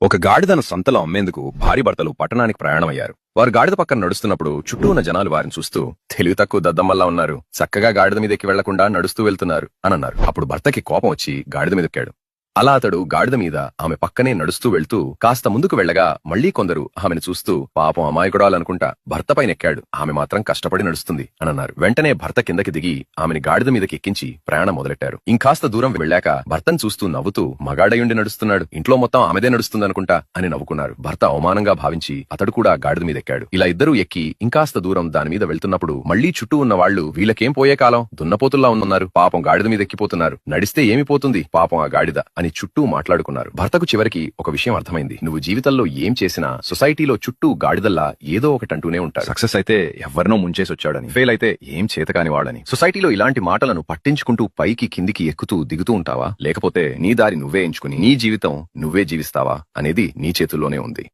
ఒక గాడిదను సంతలో అమ్మేందుకు భార్యాభర్తలు పట్టణానికి ప్రయాణమయ్యారు. వారు గాడిద పక్కన నడుస్తున్నప్పుడు చుట్టూ ఉన్న జనాలు వారిని చూస్తూ తెలివి తక్కువ దద్దమ్మల్లా ఉన్నారు, చక్కగా గాడిద మీదకి వెళ్లకుండా నడుస్తూ వెళ్తున్నారు అని అన్నారు. అప్పుడు భర్తకి కోపం వచ్చి గాడిద మీదెక్కాడు. అలా అతడు గాడిద మీద ఆమె పక్కనే నడుస్తూ వెళ్తూ కాస్త ముందుకు వెళ్లగా మళ్లీ కొందరు ఆమెను చూస్తూ పాపం అమాయకుడాలనుకుంటా భర్త పైనెక్కాడు, ఆమె మాత్రం కష్టపడి నడుస్తుంది అని అన్నారు. వెంటనే భర్త కిందకి దిగి ఆమెని గాడిద మీదకి ఎక్కించి ప్రయాణం మొదలెట్టారు. ఇంకాస్త దూరం వెళ్లాక భర్తను చూస్తూ నవ్వుతూ మగాడయుండి నడుస్తున్నాడు, ఇంట్లో మొత్తం ఆమెదే నడుస్తుందనుకుంటా అని నవ్వుకున్నారు. భర్త అవమానంగా భావించి అతడు కూడా గాడిద మీద ఎక్కాడు. ఇలా ఇద్దరూ ఎక్కి ఇంకాస్త దూరం దాని మీద వెళ్తున్నప్పుడు మళ్లీ చుట్టూ ఉన్న వాళ్లు వీళ్ళకేం పోయే కాలం, దున్నపోతుల్లా ఉన్నారు, పాపం గాడిద మీద ఎక్కిపోతున్నారు, నడిస్తే ఏమి పోతుంది పాపం ఆ గాడిద అని చుట్టూ మాట్లాడుకున్నారు. భర్తకు చివరికి ఒక విషయం అర్థమైంది. నువ్వు జీవితంలో ఏం చేసినా సొసైటీలో చుట్టూ గాడిదల్లా ఏదో ఒకటంటూనే ఉంటారు. సక్సెస్ అయితే ఎవరినో ముంచేసి వచ్చాడని, ఫెయిల్ అయితే ఏం చేతకాని వాడని. సొసైటీలో ఇలాంటి మాటలను పట్టించుకుంటూ పైకి కిందికి ఎక్కుతూ దిగుతూ ఉంటావా, లేకపోతే నీ దారి నువ్వే ఎంచుకుని నీ జీవితం నువ్వే జీవిస్తావా అనేది నీ చేతుల్లోనే ఉంది.